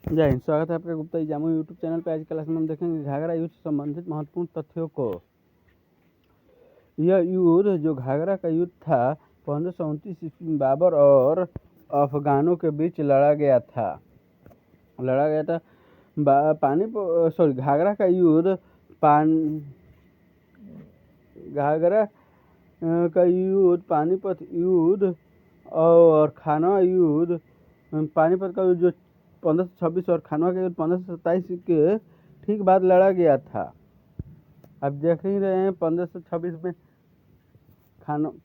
जय हिंद। स्वागत है आपका गुप्ता जामू यूट्यूब चैनल पे। आज की क्लास में हम देखेंगे घाघरा युद्ध से संबंधित महत्वपूर्ण तथ्यों को। यह युद्ध जो घाघरा का युद्ध था 1529 ईस्वी में बाबर और अफगानों के बीच लड़ा गया था। घाघरा का युद्ध पानीपत युद्ध और खानवा युद्ध। पानीपत का युद्ध जो 1526 और खानवा का युद्ध 1527 के ठीक बाद लड़ा गया था। अब देख ही रहे हैं 1526 में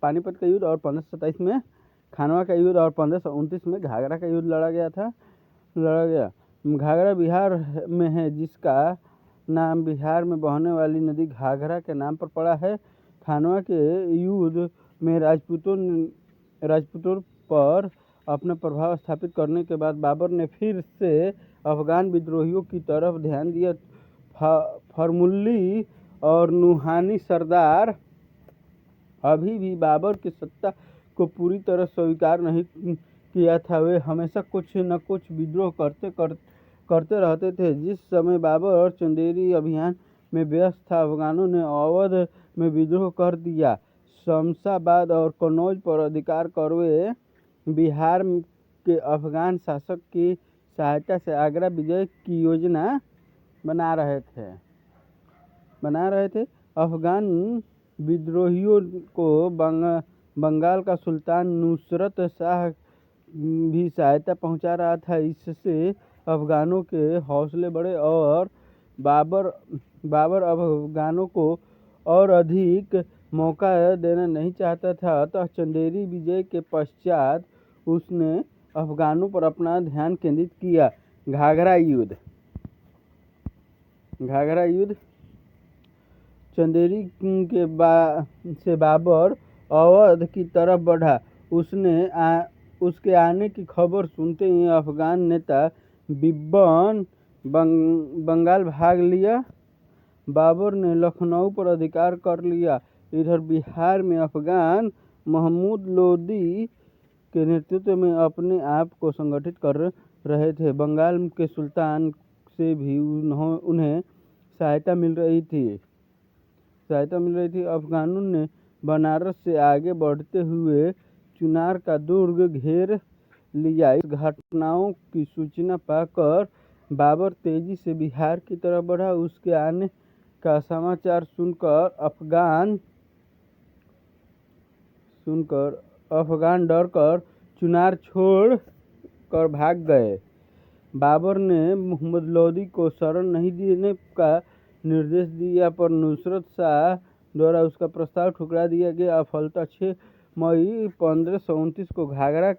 पानीपत का युद्ध और 1527 में खानवा का युद्ध और 1529 में घाघरा का युद्ध लड़ा गया। घाघरा बिहार में है, जिसका नाम बिहार में बहने वाली नदी घाघरा के नाम पर पड़ा है। खानवा के युद्ध में राजपूतों पर अपना प्रभाव स्थापित करने के बाद बाबर ने फिर से अफगान विद्रोहियों की तरफ ध्यान दिया। फरमुल्ली और नुहानी सरदार अभी भी बाबर की सत्ता को पूरी तरह स्वीकार नहीं किया था। वे हमेशा कुछ न कुछ विद्रोह करते रहते थे। जिस समय बाबर चंदेरी अभियान में व्यस्त था, अफगानों ने अवध में विद्रोह कर दिया। शमशाबाद और कन्नौज पर अधिकार कर वे बिहार के अफगान शासक की सहायता से आगरा विजय की योजना बना रहे थे। अफगान विद्रोहियों को बंगाल का सुल्तान नुसरत शाह भी सहायता पहुंचा रहा था। इससे अफगानों के हौसले बढ़े और बाबर अफगानों को और अधिक मौका देना नहीं चाहता था। अतः चंदेरी विजय के पश्चात उसने अफगानों पर अपना ध्यान केंद्रित किया। घाघरा युद्ध चंदेरी से बाबर अवध की तरफ बढ़ा। उसके आने की खबर सुनते ही अफगान नेता बिब्बन बंगाल भाग लिया। बाबर ने लखनऊ पर अधिकार कर लिया। इधर बिहार में अफगान महमूद लोदी के नेतृत्व में अपने आप को संगठित कर रहे थे। बंगाल के सुल्तान से भी उन्हें सहायता मिल रही थी। अफगानों ने बनारस से आगे बढ़ते हुए चुनार का दुर्ग घेर लिया। इस घटनाओं की सूचना पाकर बाबर तेजी से बिहार की तरफ बढ़ा। उसके आने का समाचार सुनकर अफगान डर कर चुनार छोड़ कर भाग गए। बाबर ने मोहम्मद लोदी को शरण नहीं देने का निर्देश दिया, पर नुसरत शाह द्वारा उसका प्रस्ताव ठुकरा दिया गया। फलतः 6 मई 1529 को घाघरा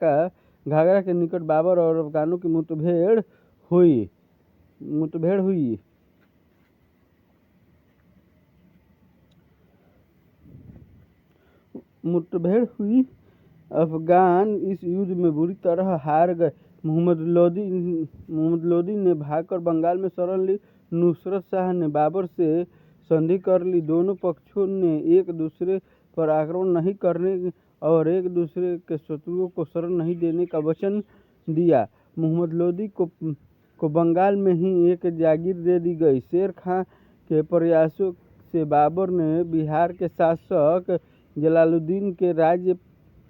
के निकट बाबर और अफगानों की मुठभेड़ हुई। अफगान इस युद्ध में बुरी तरह हार गए। मोहम्मद लोदी ने भागकर बंगाल में शरण ली। नुसरत शाह ने बाबर से संधि कर ली। दोनों पक्षों ने एक दूसरे पर आक्रमण नहीं करने और एक दूसरे के शत्रुओं को शरण नहीं देने का वचन दिया। मोहम्मद लोदी को बंगाल में ही एक जागीर दे दी गई। शेर खां के प्रयासों से बाबर ने बिहार के शासक जलालुद्दीन के राज्य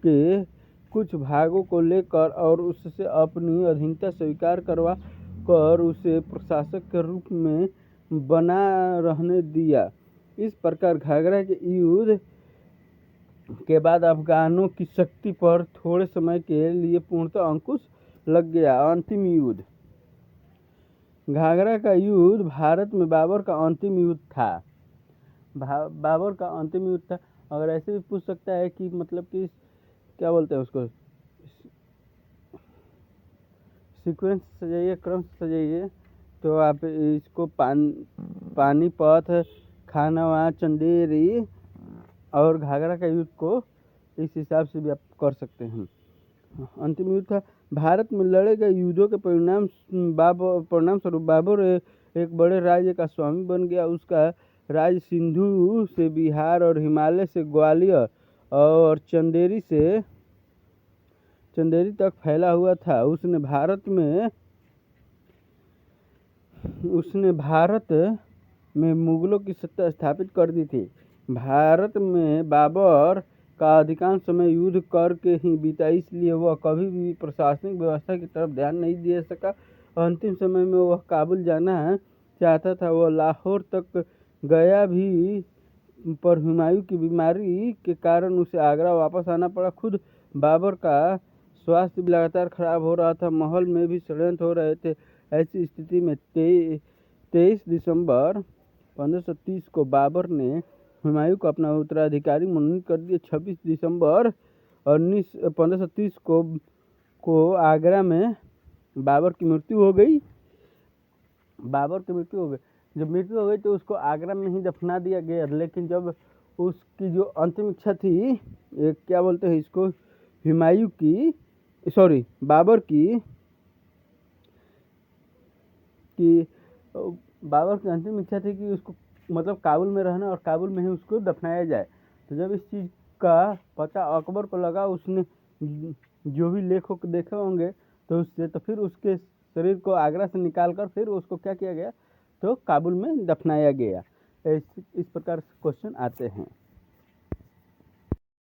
के कुछ भागों को लेकर और उससे अपनी अधीनता स्वीकार करवा कर उसे प्रशासक के रूप में बना रहने दिया। इस प्रकार घाघरा के युद्ध के बाद अफगानों की शक्ति पर थोड़े समय के लिए पूर्णतः अंकुश लग गया। अंतिम युद्ध। घाघरा का युद्ध भारत में बाबर का अंतिम युद्ध था। अगर ऐसे भी पूछ सकता है कि मतलब कि क्या बोलते हैं उसको, सीक्वेंस सजाइए, क्रम सजाइए, तो आप इसको पानीपत, खानवा, चंदेरी और घाघरा का युद्ध को इस हिसाब से भी आप कर सकते हैं। अंतिम युद्ध था। भारत में लड़े गए युद्धों के परिणाम स्वरूप बाबर एक बड़े राज्य का स्वामी बन गया। उसका राज्य सिंधु से बिहार और हिमालय से ग्वालियर और चंदेरी तक फैला हुआ था। उसने भारत में उसने भारत में मुगलों की सत्ता स्थापित कर दी थी। भारत में बाबर का अधिकांश समय युद्ध करके ही बीता, इसलिए वह कभी भी प्रशासनिक व्यवस्था की तरफ ध्यान नहीं दे सका। अंतिम समय में वह काबुल जाना चाहता था। वह लाहौर तक गया भी, पर हुमायूं की बीमारी के कारण उसे आगरा वापस आना पड़ा। खुद बाबर का स्वास्थ्य भी लगातार खराब हो रहा था, महल में भी षड्यंत्र हो रहे थे। ऐसी स्थिति में 23 दिसंबर 1530 को बाबर ने हुमायूं को अपना उत्तराधिकारी मनोनीत कर दिया। 26 दिसंबर 1530 को आगरा में बाबर की मृत्यु हो गई। जब मृत्यु हो गई तो उसको आगरा में ही दफना दिया गया। लेकिन जब उसकी जो अंतिम इच्छा थी, क्या बोलते हैं इसको, बाबर की अंतिम इच्छा थी कि उसको मतलब काबुल में रहना और काबुल में ही उसको दफनाया जाए। तो जब इस चीज़ का पता अकबर को लगा, उसने जो भी लेखों को देखे होंगे तो फिर उसके शरीर को आगरा से निकाल कर फिर उसको क्या किया गया, तो काबुल में दफनाया गया। इस प्रकार से क्वेश्चन आते हैं।